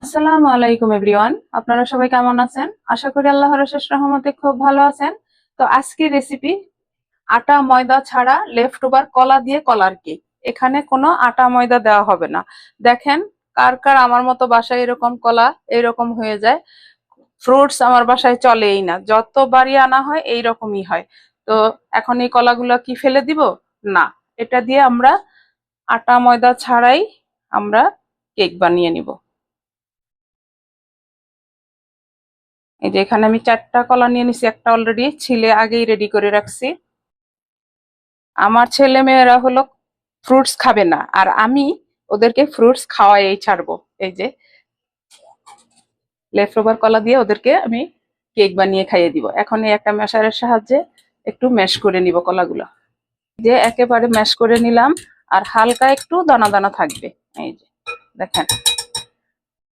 আসসালামু আলাইকুম এভরিওয়ান, আপনারা সবাই কেমন আছেন? আশা করি আল্লাহর অশেষ রহমতে খুব ভালো আছেন। তো আজকের রেসিপি আটা ময়দা ছাড়া লেফট ওভার কলা দিয়ে কলার কেক। এখানে কোনো আটা ময়দা দেওয়া হবে না। দেখেন কার কার আমার মতো বাসায় এরকম কলা এরকম হয়ে যায়। ফ্রুটস আমার বাসায় চলেই না, যতবারই আনা হয় এইরকমই হয়। তো এখন এই কলাগুলো কি ফেলে দিব? না, এটা দিয়ে আমরা আটা ময়দা ছাড়াই আমরা কেক বানিয়ে নিব। এই যে এখানে আমি 4টা কলা নিয়ে নিছি, একটা অলরেডি ছিলে আগেই রেডি করে রাখছি। আমার ছেলে মেয়েরা হলো ফ্রুটস খাবে না, আর আমি ওদেরকে ফ্রুটস খাওয়াই ছাড়বো। এই যে লেফট ওভার কলা দিয়ে ওদেরকে আমি কেক বানিয়ে খাইয়ে দিব। এখন এই একটা ম্যাশারের সাহায্যে একটু ম্যাশ করে নিব কলাগুলো। যে একেবারে ম্যাশ করে নিলাম, আর হালকা একটু দানা দানা থাকবে। এই যে দেখেন,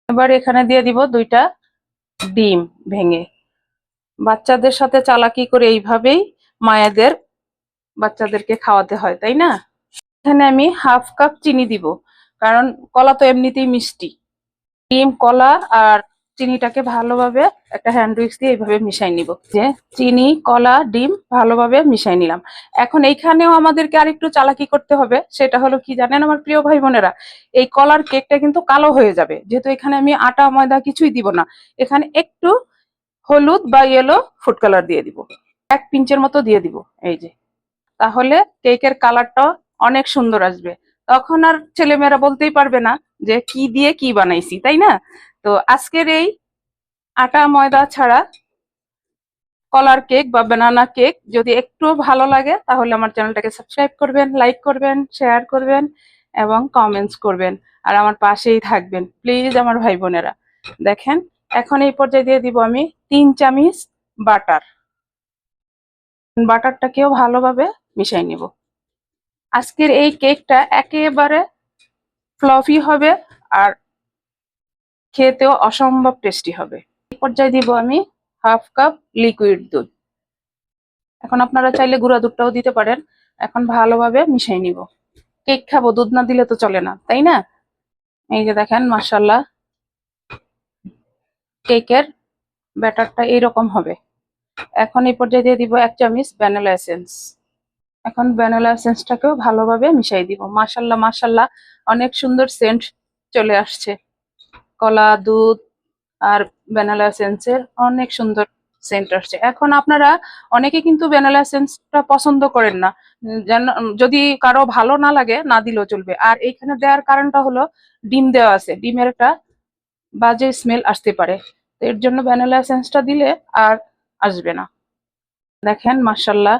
এবার এখানে দিয়ে দিব 2টা ডিম ভেঙে। বাচ্চাদের সাথে চালাকি করে এইভাবেই মায়েদের বাচ্চাদেরকে খাওয়াতে হয়, তাই না? এখানে আমি হাফ কাপ চিনি দিব, কারণ কলা তো এমনিতেই মিষ্টি। ডিম, কলা আর চিনিটাকে ভালোভাবে একটা হ্যান্ড উইক্স দিয়ে এইভাবে মিশাই নিব। যে চিনি, কলা, ডিম ভালোভাবে মিশাই নিলাম। এখন এইখানেও আমাদেরকে আরেকটু চালাকি করতে হবে। সেটা হলো কি জানেন আমার প্রিয় ভাই বোনেরা? এই কলার কেকটা কিন্তু কালো হয়ে যাবে, যেহেতু এখানে আমি আটা ময়দা কিছুই দিব না। এখানে একটু হলুদ বা ইয়েলো ফুড কালার দিয়ে দিব, 1 পিঞ্চের মতো দিয়ে দিব। এই যে, তাহলে কেকের কালারটা অনেক সুন্দর আসবে। তখন আর ছেলেমেয়েরা বলতেই পারবে না যে কি দিয়ে কি বানাইছি, তাই না? তো আজকের এই আটা ময়দা ছাড়া কলার কেক বা বানানা কেক যদি একটু ভালো লাগে, তাহলে আমার চ্যানেলটাকে সাবস্ক্রাইব করবেন, লাইক করবেন, শেয়ার করবেন এবং কমেন্টস করবেন। আর আমার পাশেই থাকবেন প্লিজ আমার ভাই বোনেরা। দেখেন, এখন এই পর্যায়ে দিয়ে দিব আমি 3 চামচ বাটার। বাটারটাকেও ভালোভাবে মিশাই নিব। আজকের এই কেকটা একেবারে ফ্লফি হবে, আর খেতেও অসম্ভব টেস্টি হবে। এই পর্যায়ে দিব আমি হাফ কাপ লিকুইড দুধ। এখন আপনারা চাইলে গুঁড়া দুধটাও দিতে পারেন। এখন ভালোভাবে মিশাই নিব। কেক খাবো, দুধ না দিলে তো চলে না, তাই না? এই যে দেখেন, মাশাআল্লাহ কেকের ব্যাটারটা এইরকম হবে। এখন এই পর্যায়ে দিয়ে দিব 1 চামচ ভ্যানিলা এসেন্স। এখন ভ্যানিলা এসেন্সটাকেও ভালোভাবে মিশাই দিব। মাশাআল্লাহ মাশাআল্লাহ, অনেক সুন্দর সেন্ট চলে আসছে। কলা, দুধ আর ভ্যানিলা এসেন্সের অনেক সুন্দর সেন্ট আসছে। এখন আপনারা অনেকে কিন্তু ভ্যানিলা এসেন্সটা পছন্দ করেন না, যেন যদি কারো ভালো না লাগে না দিলেও চলবে। আর এইখানে দেওয়ার কারণটা হলো ডিম দেওয়া আছে, ডিমের একটা বাজে স্মেল আসতে পারে। তো এর জন্য ভ্যানিলা এসেন্সটা দিলে আর আসবে না। দেখেন মাশাআল্লাহ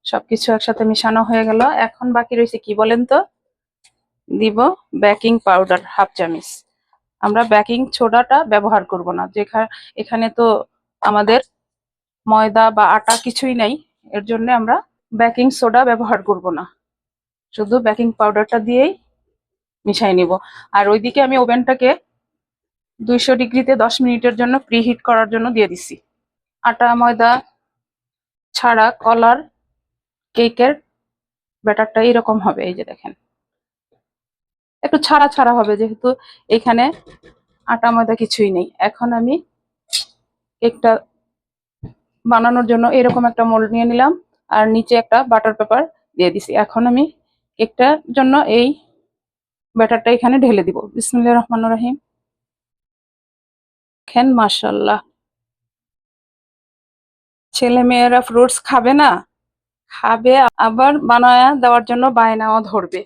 সবকিছু একসাথে মিশানো হয়ে গেল। এখন বাকি রয়েছে কি বলেন তো? দিব বেকিং পাউডার হাফ চামচ। আমরা বেকিং সোডাটা ব্যবহার করব না, যেখানে এখানে তো আমাদের ময়দা বা আটা কিছুই নাই। এর জন্য আমরা বেকিং সোডা ব্যবহার করব না, শুধু বেকিং পাউডারটা দিয়েই মিশাই নিব। আর ওইদিকে আমি ওভেনটাকে 200 ডিগ্রিতে 10 মিনিটের জন্য প্রিহিট করার জন্য দিয়ে দিছি। আটা ময়দা ছাড়া কলার কেকের ব্যাটারটা এরকম হবে। এই যে দেখেন, একটু ছাড়া ছাড়া হবে, যেহেতু এখানে আটা ময়দা কিছুই নেই। এখন আমি কেকটা বানানোর জন্য এরকম একটা মোল্ড নিয়ে নিলাম, আর নিচে একটা বাটার পেপার দিয়ে দিছি। এখন আমি কেকটার জন্য এই ব্যাটারটা এখানে ঢেলে দিব। বিসমিল্লাহির রহমানির রহিম। দেখেন মাশাআল্লাহ, ছেলে মেয়েরা ফ্রুটস খাবে না, খাবে, আবার বানায়া দেওয়ার জন্য বায়নাও ধরবে।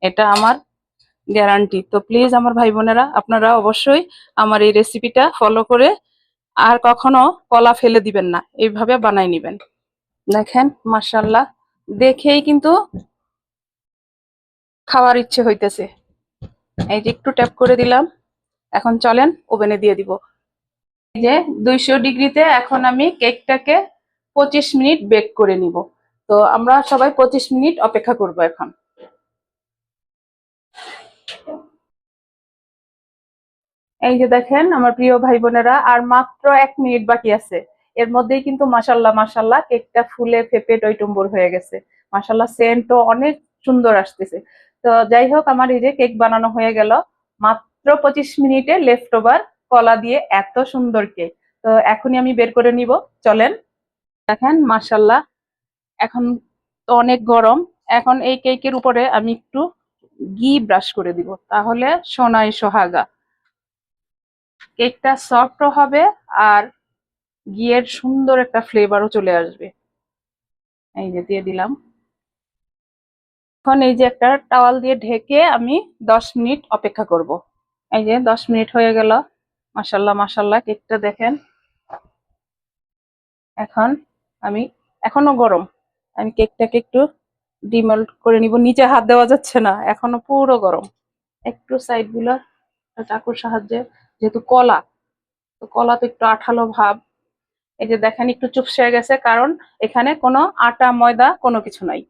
এটা আমার গ্যারান্টি। তো প্লিজ আমার ভাই বোনেরা, আপনারা অবশ্যই আমার এই রেসিপিটা ফলো করে আর কখনো কলা ফেলে দিবেন না, এইভাবে বানাই নিবেন। দেখেন মাশাআল্লাহ, দেখেই কিন্তু খাওয়ার ইচ্ছে হইতেছে। এই যে একটু ট্যাপ করে দিলাম। এখন চলেন ওভেনে দিয়ে দিব। এই যে 200 ডিগ্রিতে এখন আমি কেকটাকে 25 মিনিট বেক করে নিব। তো আমরা সবাই 25 মিনিট অপেক্ষা করব এখন। এই যে দেখেন আমার প্রিয় ভাই বোনেরা, আর মাত্র 1 মিনিট বাকি আছে। এর মধ্যেই কিন্তু মাশাল্লাহ মাশাল্লাহ কেকটা ফুলে ফেপে টইটুম্বুর হয়ে গেছে। মাশাল্লাহ সেন্টও অনেক সুন্দর আসতেছে। তো যাই হোক, আমার এই যে কেক বানানো হয়ে গেল। মাত্র 25 মিনিটে লেফট ওভার কলা দিয়ে এত সুন্দর কেক। তো এখনই আমি বের করে নিব, চলেন। দেখেন মাশাল্লাহ, এখন তো অনেক গরম। এখন এই কেকের উপরে আমি একটু ঘি ব্রাশ করে দিব, তাহলে সোনাই সোহাগা, কেকটা সফটও হবে আর ঘিয়ের সুন্দর একটা ফ্লেভারও চলে আসবে। এই যে দিয়ে দিলাম। এখন এই যে একটা টাওয়াল দিয়ে ঢেকে আমি 10 মিনিট অপেক্ষা করব। এই যে 10 মিনিট হয়ে গেল। মাশাল্লাহ মাশাল্লাহ, কেকটা দেখেন। এখন আমি, এখনো গরম, আমি কেকটাকে একটু ডিমোল্ড করে নিব। নিচে হাত দেওয়া যাচ্ছে না, এখনো পুরো গরম। একটু সাইড গুলা চাকুর সাহায্যে, যেহেতু কলা, তো কলা তো একটু আঠালো ভাব। এই যে দেখেন একটু চুপসে গেছে, কারণ এখানে কোনো আটা ময়দা কোনো কিছু নাই,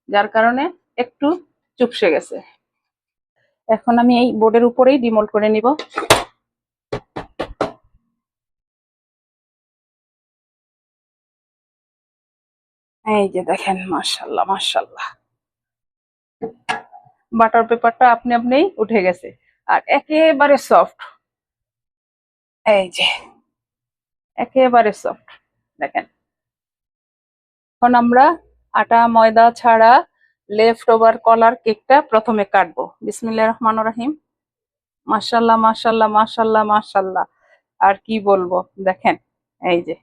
যার কারণে একটু চুপসে গেছে। এখন আমি এই বোর্ডের উপরেই ডিমোল্ড করে নিব। এই যে দেখেন মাশাল্লাহ মাশাল্লাহ, বাটার পেপারটা আপনি আপনিই উঠে গেছে আর একেবারে সফট। এই যে একেবারে সফট, দেখেন। এখন আমরা আটা ময়দা ছাড়া লেফট ওভার কলার কেকটা প্রথমে কাটবো। বিসমিল্লাহির রহমানির রহিম। মাশাল্লাহ মাশাল্লাহ মাশাল্লাহ মাশাল্লাহ, আর কি বলবো, দেখেন। এই যে,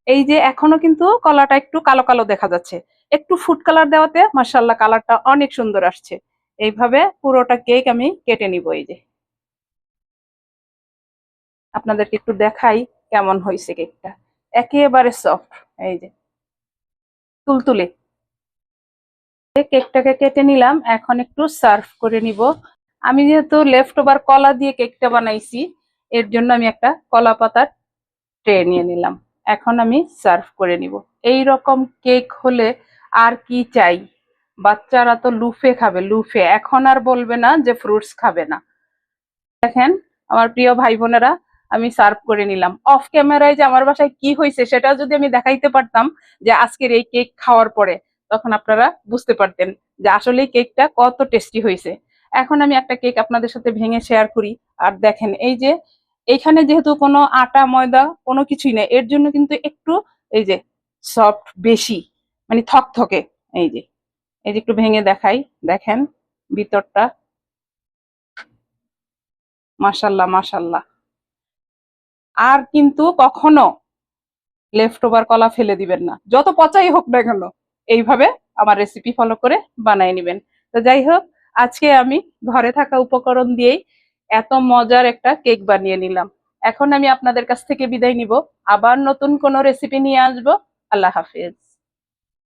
এই যে এখনো কিন্তু কলাটা একটু কালো কালো দেখা যাচ্ছে, একটু ফুড কালার দেওয়াতে মাশাল্লাহ কালারটা অনেক সুন্দর আসছে। এইভাবে পুরোটা কেক আমি কেটে নিব। এই যে আপনাদেরকে একটু দেখাই কেমন হয়েছে কেকটা, একেবারে সফট। এই যে তুলতুলে। কেকটাকে কেটে নিলাম, এখন একটু সার্ভ করে নিব। আমি যেহেতু লেফট ওভার কলা দিয়ে কেকটা বানাইছি, এর জন্য আমি একটা কলা পাতার ট্রে নিয়ে নিলাম। এখন আমি সার্ভ করে নিব। এই রকম কেক হলে আর কি চাই, বাচ্চারা তো লুফে খাবে, লুফে। এখন আর বলবে না যে ফ্রুটস খাবে না। দেখেন আমার প্রিয় ভাই বোনেরা, আমি সার্ভ করে নিলাম। অফ ক্যামেরায় যে আমার বাসায় কি হয়েছে সেটা যদি আমি দেখাইতে পারতাম যে আজকের এই কেক খাওয়ার পরে, তখন আপনারা বুঝতে পারতেন যে আসলে কেকটা কত টেস্টি হয়েছে। এখন আমি একটা কেক আপনাদের সাথে ভেঙে শেয়ার করি। আর দেখেন এই যে এইখানে যেহেতু কোনো আটা ময়দা কোনো কিছুই নেই, এর জন্য কিন্তু একটু এই যে সফট বেশি, মানে থকথকে। এই যে, এই যে একটু ভেঙে দেখাই, দেখেন ভিতরটা। মাশাল্লাহ মাশাল্লাহ। আর কিন্তু কখনো লেফট ওভার কলা ফেলে দিবেন না, যত পচাই হোক না কেন। এইভাবে আমার রেসিপি ফলো করে বানিয়ে নেবেন। তো যাই হোক, আজকে আমি ঘরে থাকা উপকরণ দিয়েই এত মজার একটা কেক বানিয়ে নিলাম। এখন আমি আপনাদের কাছ থেকে বিদায় নিব, আবার নতুন কোনো রেসিপি নিয়ে আসবো। আল্লাহ হাফেজ।